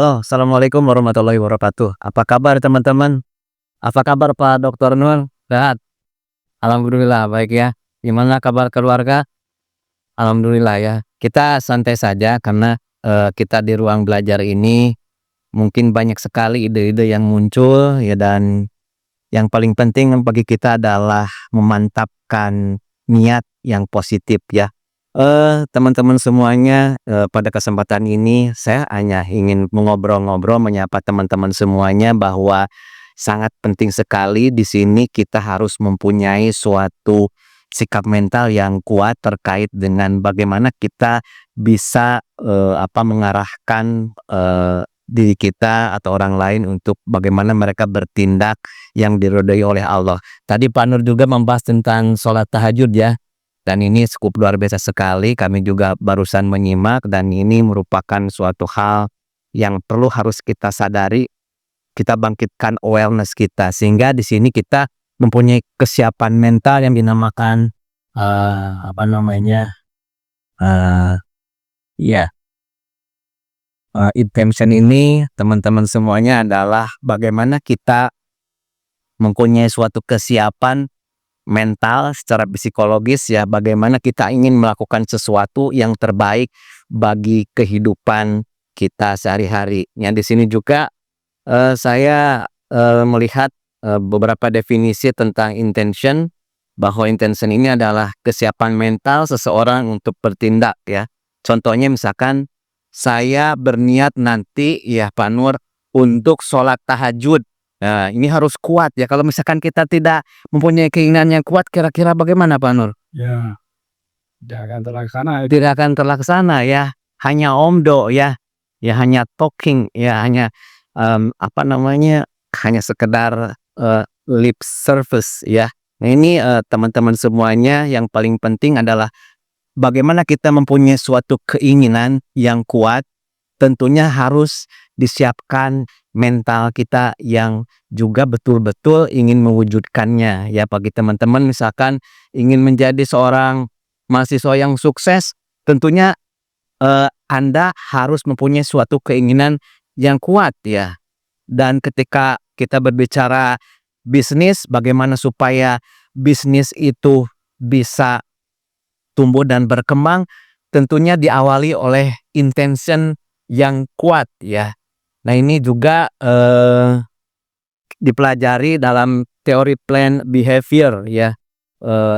Halo, assalamualaikum warahmatullahi wabarakatuh. Apa kabar teman-teman? Apa kabar Pak Dokter Nur? Sehat? Alhamdulillah baik ya. Gimana kabar keluarga? Alhamdulillah ya. Kita santai saja karena kita di ruang belajar ini mungkin banyak sekali ide-ide yang muncul ya, dan yang paling penting bagi kita adalah memantapkan niat yang positif ya. Teman-teman semuanya, pada kesempatan ini saya hanya ingin mengobrol-ngobrol, menyapa teman-teman semuanya bahwa sangat penting sekali di sini kita harus mempunyai suatu sikap mental yang kuat terkait dengan bagaimana kita bisa, mengarahkan, diri kita atau orang lain untuk bagaimana mereka bertindak yang diridhoi oleh Allah. Tadi Pak Nur juga membahas tentang sholat tahajud ya, dan ini cukup luar biasa sekali. Kami juga barusan menyimak dan ini merupakan suatu hal yang harus kita sadari, kita bangkitkan awareness kita sehingga di sini kita mempunyai kesiapan mental yang dinamakan, apa namanya, eee, iya, intention ini teman-teman semuanya adalah bagaimana kita mempunyai suatu kesiapan mental secara psikologis ya, bagaimana kita ingin melakukan sesuatu yang terbaik bagi kehidupan kita sehari-hari. Yang di sini juga, saya, melihat, beberapa definisi tentang intention, bahwa intention ini adalah kesiapan mental seseorang untuk bertindak ya. Contohnya misalkan saya berniat nanti ya Pak Nur untuk sholat tahajud. Nah, ini harus kuat ya, kalau misalkan kita tidak mempunyai keinginan yang kuat kira-kira bagaimana Pak Nur? Ya, tidak akan terlaksana itu. Tidak akan terlaksana ya, hanya omdo ya, ya hanya talking ya, hanya, hanya sekedar, lip service ya. Nah ini, teman-teman semuanya yang paling penting adalah bagaimana kita mempunyai suatu keinginan yang kuat, tentunya harus disiapkan mental kita yang juga betul-betul ingin mewujudkannya ya. Bagi teman-teman misalkan ingin menjadi seorang mahasiswa yang sukses, tentunya, Anda harus mempunyai suatu keinginan yang kuat ya. Dan ketika kita berbicara bisnis, bagaimana supaya bisnis itu bisa tumbuh dan berkembang, tentunya diawali oleh intention yang kuat ya. Nah ini juga, dipelajari dalam teori plan behavior ya.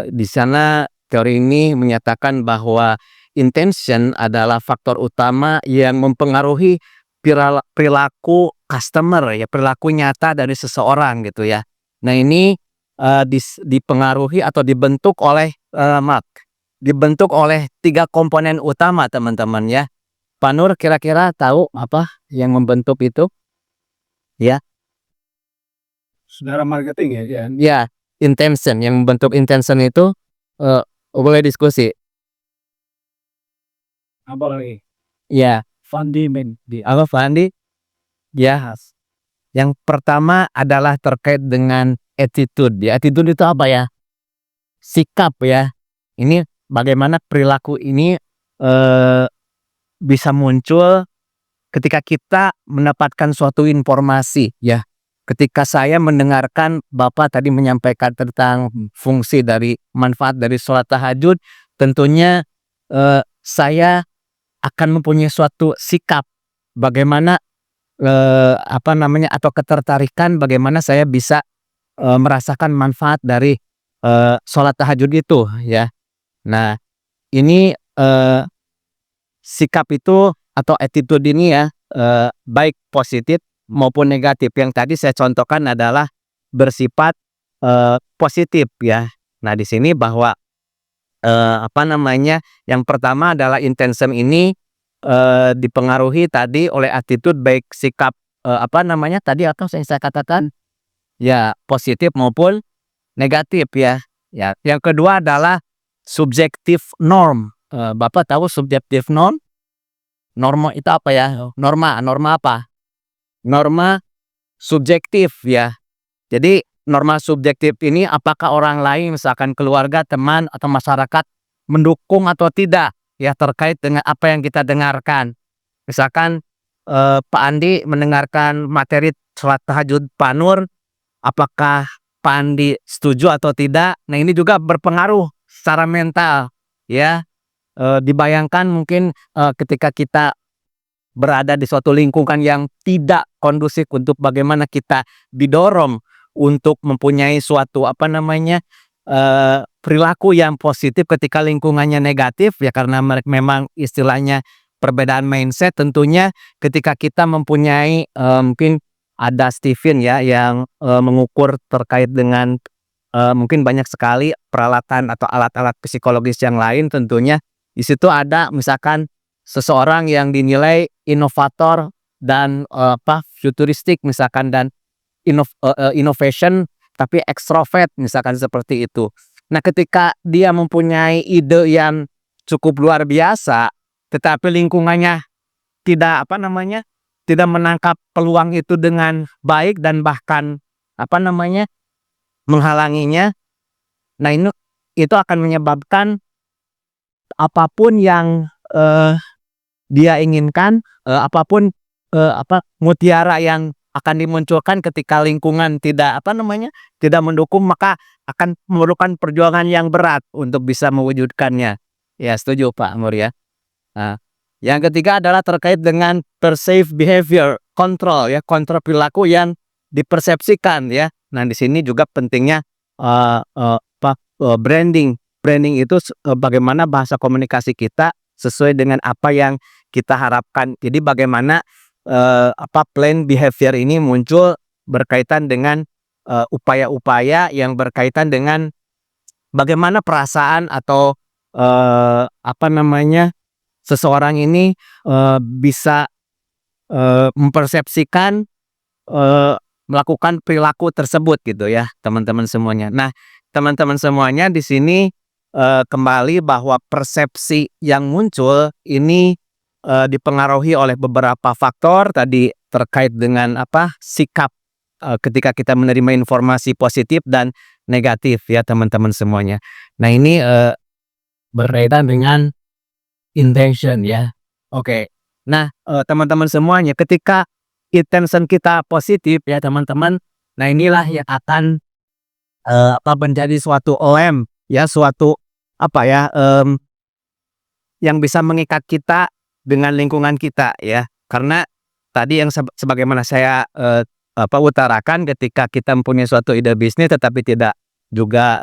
Di sana teori ini menyatakan bahwa intention adalah faktor utama yang mempengaruhi perilaku customer ya, perilaku nyata dari seseorang gitu ya. Nah ini, dipengaruhi atau dibentuk oleh 3 komponen utama teman-teman ya. Pak Nur kira-kira tahu apa yang membentuk itu? Ya, Saudara marketing ya, ya. ya, intention, yang membentuk intention itu, boleh diskusi. Apalagi Ya, fundamental. apa Fandi? Ya, yang pertama adalah terkait dengan attitude ya. Attitude itu apa ya? Sikap ya. Ini bagaimana perilaku ini, eee, bisa muncul ketika kita mendapatkan suatu informasi ya. Ketika saya mendengarkan Bapak tadi menyampaikan tentang fungsi dari manfaat dari sholat tahajud, tentunya, saya akan mempunyai suatu sikap bagaimana, atau ketertarikan bagaimana saya bisa, merasakan manfaat dari, sholat tahajud itu ya. Nah ini, sikap itu atau attitude ini ya, baik positif maupun negatif. Yang tadi saya contohkan adalah bersifat, positif ya. Nah di sini bahwa, yang pertama adalah intention ini, dipengaruhi tadi oleh attitude baik sikap, tadi apa yang saya katakan? Ya positif maupun negatif ya. Ya, yang kedua adalah subjective norm. Bapak tahu subjective norm? Norma itu apa ya? Norma apa? Norma subjektif ya. Jadi norma subjektif ini apakah orang lain misalkan keluarga, teman, atau masyarakat mendukung atau tidak ya terkait dengan apa yang kita dengarkan. Misalkan Pak Andi mendengarkan materi sholat tahajud Pak Nur, apakah Pak Andi setuju atau tidak? Nah, ini juga berpengaruh secara mental, ya. Dibayangkan mungkin, ketika kita berada di suatu lingkungan yang tidak kondusif untuk bagaimana kita didorong untuk mempunyai suatu, perilaku yang positif ketika lingkungannya negatif, ya karena memang istilahnya perbedaan mindset. Tentunya ketika kita mempunyai, mungkin ada Steven ya yang, mengukur terkait dengan, mungkin banyak sekali peralatan atau alat-alat psikologis yang lain, tentunya di situ ada misalkan seseorang yang dinilai inovator dan, futuristik misalkan, dan innovation tapi ekstrovert misalkan seperti itu. Nah, ketika dia mempunyai ide yang cukup luar biasa, tetapi lingkungannya tidak, tidak menangkap peluang itu dengan baik dan bahkan, menghalanginya. Nah, itu akan menyebabkan apapun yang, dia inginkan, apapun, mutiara yang akan dimunculkan ketika lingkungan tidak, tidak mendukung, maka akan memerlukan perjuangan yang berat untuk bisa mewujudkannya. Ya, setuju Pak Amur ya. Nah, yang ketiga adalah terkait dengan perceived behavior, kontrol ya, kontrol perilaku yang dipersepsikan ya. Nah, di sini juga pentingnya, branding. Branding itu bagaimana bahasa komunikasi kita sesuai dengan apa yang kita harapkan. Jadi bagaimana, plan behavior ini muncul berkaitan dengan, upaya-upaya yang berkaitan dengan bagaimana perasaan atau, seseorang ini, bisa, mempersepsikan, melakukan perilaku tersebut gitu ya, teman-teman semuanya. Nah, teman-teman semuanya di sini, kembali bahwa persepsi yang muncul ini, dipengaruhi oleh beberapa faktor tadi terkait dengan sikap, ketika kita menerima informasi positif dan negatif ya, teman-teman semuanya. Nah, ini, berkaitan dengan intention ya. Oke. Nah, teman-teman semuanya, ketika intention kita positif ya teman-teman, nah inilah yang akan, menjadi suatu lem ya, suatu yang bisa mengikat kita dengan lingkungan kita ya. Karena tadi yang sebagaimana saya, utarakan, ketika kita mempunyai suatu ide bisnis tetapi tidak juga,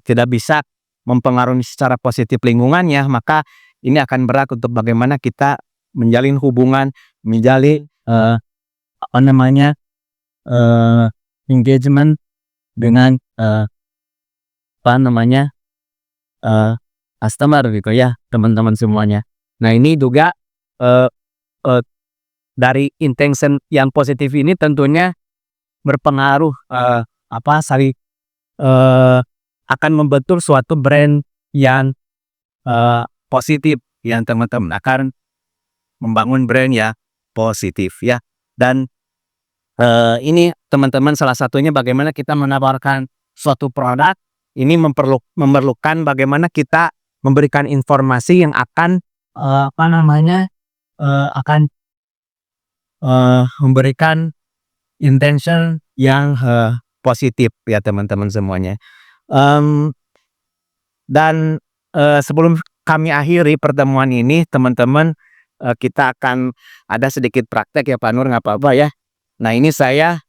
tidak bisa mempengaruhi secara positif lingkungannya, maka ini akan berat untuk bagaimana kita menjalin hubungan, menjalin, engagement dengan, customer gitu ya, teman-teman semuanya. Nah, ini juga, eee eee, dari intention yang positif ini tentunya berpengaruh, akan membentuk suatu brand yang, positif yang teman-teman akan membangun brand yang positif ya. Dan, ini teman-teman salah satunya bagaimana kita menawarkan suatu produk, ini memerlukan bagaimana kita memberikan informasi yang akan, akan, memberikan intention yang, positif ya teman-teman semuanya. Dan, sebelum kami akhiri pertemuan ini teman-teman, kita akan ada sedikit praktek ya Pak Nur, nggak apa-apa ya. Nah, ini saya,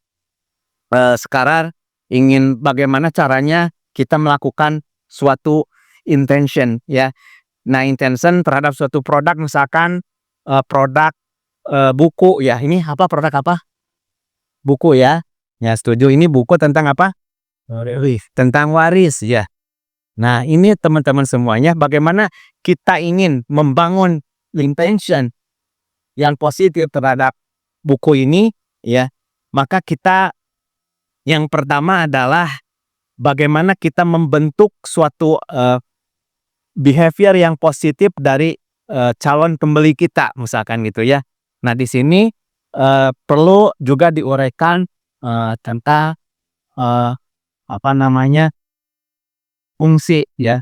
sekarang ingin bagaimana caranya kita melakukan suatu intention ya. Nah, intention terhadap suatu produk misalkan, produk, buku ya. Ini produk apa? Buku ya. Ya, setuju, ini buku tentang apa? Tentang waris ya. Nah, ini teman-teman semuanya bagaimana kita ingin membangun intention yang positif terhadap buku ini ya. Maka kita yang pertama adalah bagaimana kita membentuk suatu, behavior yang positif dari, calon pembeli kita misalkan gitu ya. Nah, di sini, perlu juga diuraikan, tentang, eee, fungsi ya,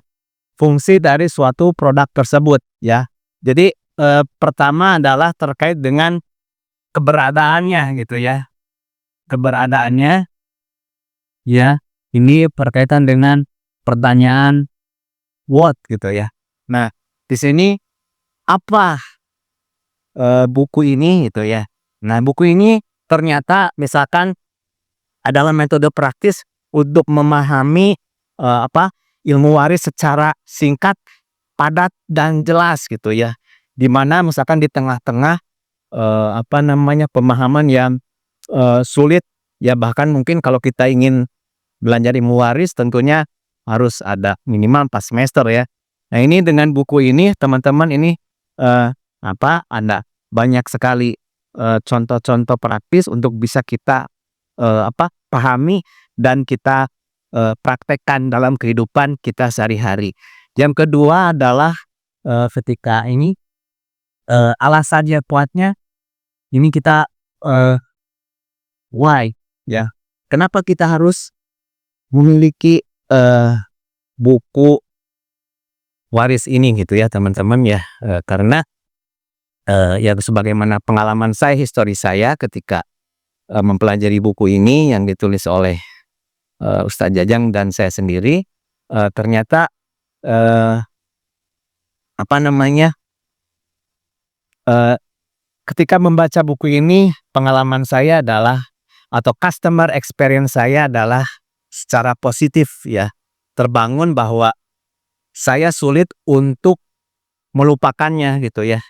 fungsi dari suatu produk tersebut ya. Jadi pertama adalah terkait dengan keberadaannya gitu ya. Keberadaannya ya, ini berkaitan dengan pertanyaan what gitu ya. Nah, di sini apa buku ini gitu ya. Nah, buku ini ternyata misalkan adalah metode praktis untuk memahami ilmu waris secara singkat, padat dan jelas gitu ya. Di mana misalkan di tengah-tengah pemahaman yang sulit ya, bahkan mungkin kalau kita ingin belajar ilmu waris tentunya harus ada minimal 4 semester ya. Nah, ini dengan buku ini teman-teman ini ada banyak sekali contoh-contoh praktis untuk bisa kita pahami dan kita praktekkan dalam kehidupan kita sehari-hari. Yang kedua adalah ketika ini alasannya kuatnya ini kita why ya. Kenapa kita harus memiliki buku waris ini gitu ya teman-teman ya. Karena ya sebagaimana pengalaman saya, histori saya ketika mempelajari buku ini yang ditulis oleh Ustadz Jajang dan saya sendiri, ternyata ketika membaca buku ini pengalaman saya adalah atau customer experience saya adalah secara positif ya, terbangun bahwa saya sulit untuk melupakannya gitu ya.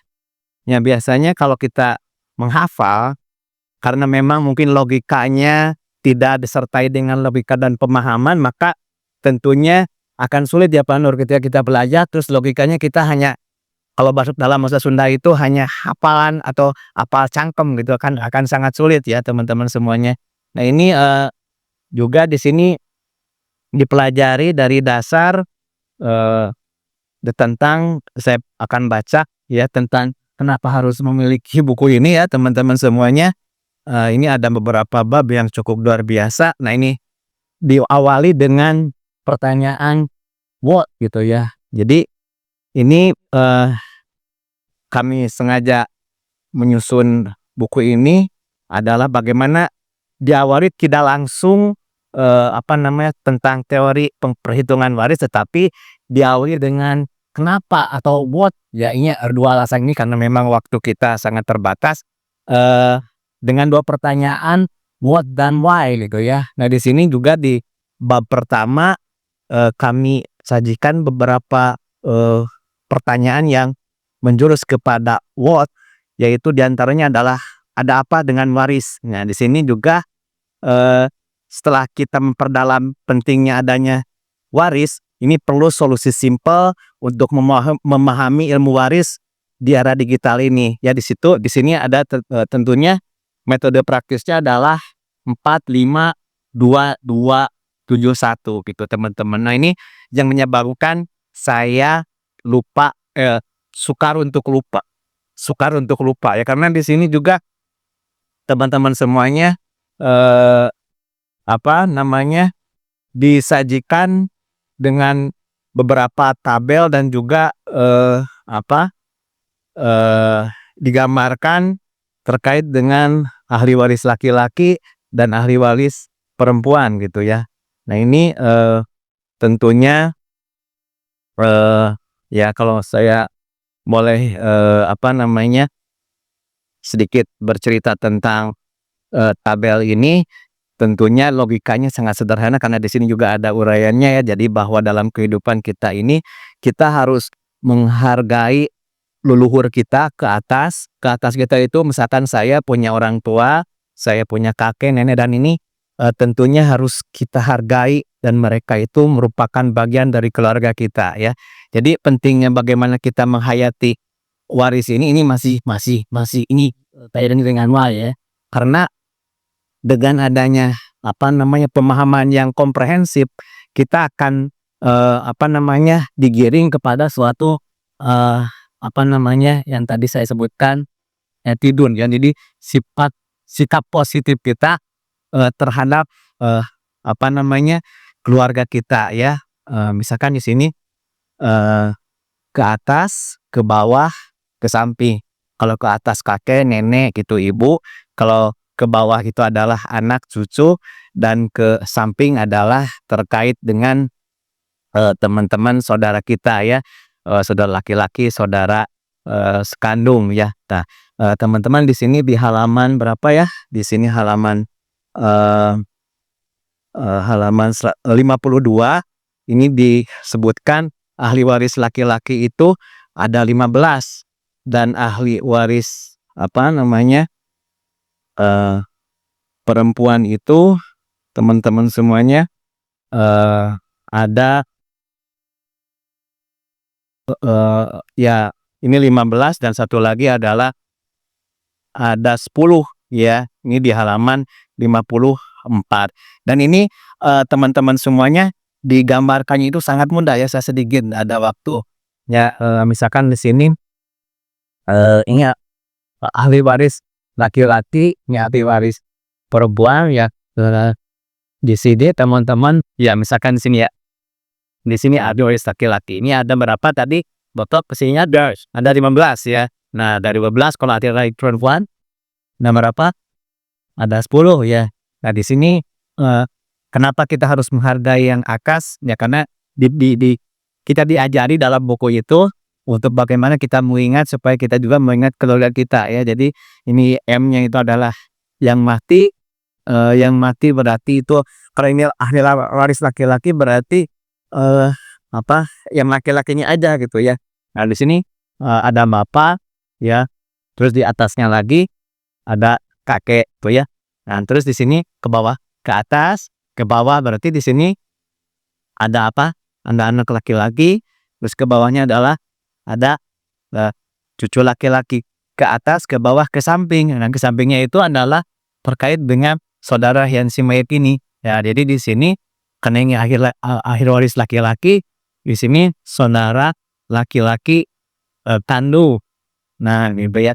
Ya biasanya kalau kita menghafal karena memang mungkin logikanya tidak disertai dengan logika dan pemahaman, maka tentunya akan sulit ya Pak Nur ketika kita belajar terus logikanya kita hanya kalau dalam bahasa Sunda itu hanya hafalan atau hafal cangkem gitu kan akan sangat sulit ya teman-teman semuanya. Nah, ini juga di sini dipelajari dari dasar tentang saya akan baca ya tentang kenapa harus memiliki buku ini ya teman-teman semuanya. Ini ada beberapa bab yang cukup luar biasa. Nah, ini diawali dengan pertanyaan what gitu ya. Jadi ini kami sengaja menyusun buku ini adalah bagaimana diawali tidak langsung tentang teori perhitungan waris, tetapi diawali dengan kenapa atau what ya. Ini dua alasan ini karena memang waktu kita sangat terbatas, dengan dua pertanyaan what dan why gitu ya. Nah, di sini juga di bab pertama kami sajikan beberapa pertanyaan yang menjurus kepada what, yaitu diantaranya adalah ada apa dengan waris. Nah, di sini juga setelah kita memperdalam pentingnya adanya waris, ini perlu solusi simpel untuk memahami ilmu waris di era digital ini. Ya di sini ada tentunya metode praktisnya adalah 4, 5, 2, 2, 7, 1 gitu teman-teman. Nah, ini yang menyebabkan saya sukar untuk lupa ya, karena di sini juga teman-teman semuanya disajikan dengan beberapa tabel dan juga digambarkan terkait dengan ahli waris laki-laki dan ahli waris perempuan gitu ya. Nah, ini tentunya ya kalau saya boleh sedikit bercerita tentang tabel ini, tentunya logikanya sangat sederhana karena di sini juga ada uraiannya ya. Jadi bahwa dalam kehidupan kita ini kita harus menghargai leluhur kita ke atas kita itu misalkan saya punya orang tua, saya punya kakek, nenek dan ini tentunya harus kita hargai dan mereka itu merupakan bagian dari keluarga kita ya. Jadi pentingnya bagaimana kita menghayati waris ini masih ini kaitannya dengan why ya. Karena dengan adanya pemahaman yang komprehensif, kita akan digiring kepada suatu yang tadi saya sebutkan attitude ya. Jadi sikap positif kita terhadap keluarga kita ya. Misalkan di sini ke atas, ke bawah, ke samping. Kalau ke atas kakek, nenek gitu, ibu. Kalau ke bawah itu adalah anak, cucu, dan ke samping adalah terkait dengan teman-teman saudara kita ya, saudara laki-laki, saudara sekandung ya. Nah, teman-teman di sini di halaman berapa ya? Di sini halaman eh, halaman 52 ini disebutkan ahli waris laki-laki itu ada 15 dan ahli waris apa namanya perempuan itu teman-teman semuanya ada ya ini 15 dan satu lagi adalah ada 10 ya. Ini di halaman 54. Dan ini teman-teman semuanya digambarkannya itu sangat mudah ya, saya sedikit ada waktu. Ya, misalkan di sini ini ahli waris laki-laki, ini ahli waris perempuan ya. Di sini teman-teman ya misalkan di sini ya. Di sini ahli waris laki-laki. Ini ada berapa tadi? Bapak kesininya ada 15 ya. Nah, dari 15 kalau ahli waris perempuan ada berapa? Ada 10 ya. Nah, di sini kenapa kita harus menghargai yang akas? Ya karena kita diajari dalam buku itu untuk bagaimana kita mengingat supaya kita juga mengingat keluarga kita ya. Jadi ini M-nya itu adalah yang mati. Yang mati berarti itu kalau ini ahli waris laki-laki berarti apa? Yang laki-lakinya aja gitu ya. Nah, di sini ada bapak ya. Terus di atasnya lagi ada kakek tuh ya. Nah, terus di sini ke bawah, ke atas, ke bawah berarti di sini ada apa? Ada anak laki-laki, terus ke bawahnya adalah ada cucu laki-laki. Ke atas, ke bawah, ke samping. Nah, ke sampingnya itu adalah terkait dengan saudara yang si mayat ini. Ya, jadi di sini karena ini akhir waris laki-laki, di sini saudara laki-laki tandu. Nah, ini ya.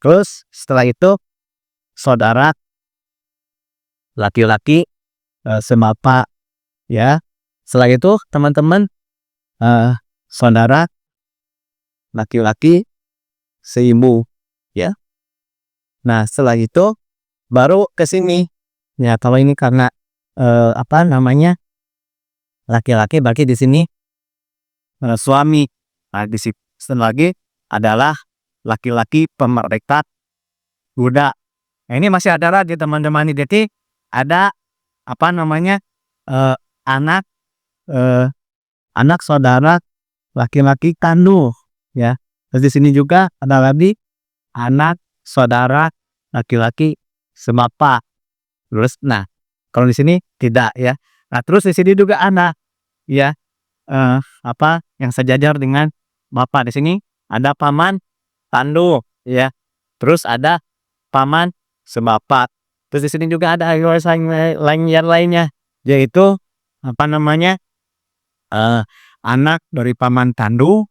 Terus setelah itu saudara laki-laki sebapak ya. Setelah itu teman-teman saudara laki-laki seibu ya. Nah, setelah itu baru ke sini. Ya, kalau ini karena apa namanya? Laki-laki berarti di sini suami. Nah, di sini lagi adalah laki-laki pemerdekat budak. Nah, ini masih ada lagi teman-teman. Jadi ada apa namanya anak anak saudara laki-laki kandung ya. Terus di sini juga ada lagi anak saudara laki-laki sebapak. Terus nah kalau di sini tidak ya. Nah terus di sini juga anak ya apa yang sejajar dengan bapak. Di sini ada paman tandu ya. Terus ada paman sebapak. Terus di sini juga ada waris lainnya yaitu apa namanya anak dari paman tandu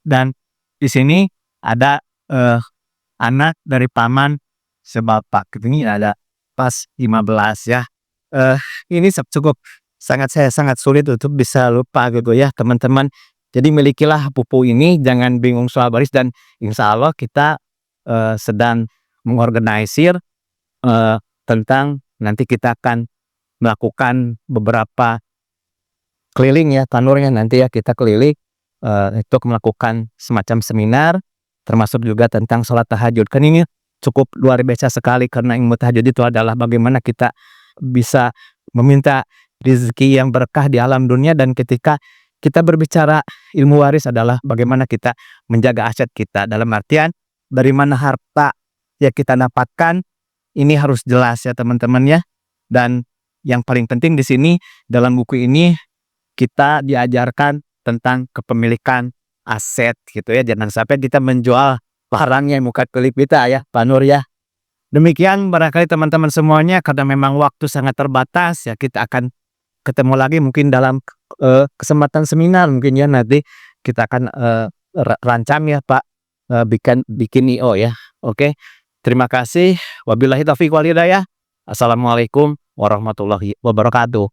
dan di sini ada anak dari paman sebapak. Ini ada pas 15 ya. Ini cukup saya sangat sulit untuk bisa lupa gitu ya teman-teman. Jadi milikilah buku ini, jangan bingung soal waris dan insya Allah kita sedang mengorganisir tentang nanti kita akan melakukan beberapa keliling ya tanurnya nanti ya kita keliling untuk melakukan semacam seminar termasuk juga tentang sholat tahajud. Kan ini cukup luar biasa sekali karena ilmu tahajud itu adalah bagaimana kita bisa meminta rezeki yang berkah di alam dunia dan ketika kita berbicara ilmu waris adalah bagaimana kita menjaga aset kita dalam artian dari mana harta yang kita dapatkan ini harus jelas ya teman-teman ya. Dan yang paling penting di sini dalam buku ini kita diajarkan tentang kepemilikan aset gitu ya. Jangan sampai kita menjual barang yang muka kelip kita ya, Pak Nur ya. Demikian barangkali teman-teman semuanya karena memang waktu sangat terbatas ya kita akan ketemu lagi mungkin dalam kesempatan seminar mungkin ya nanti kita akan rancang ya Pak bikin IO ya. Oke. Terima kasih. Wabillahi taufiq wal hidayah. Assalamualaikum warahmatullahi wabarakatuh.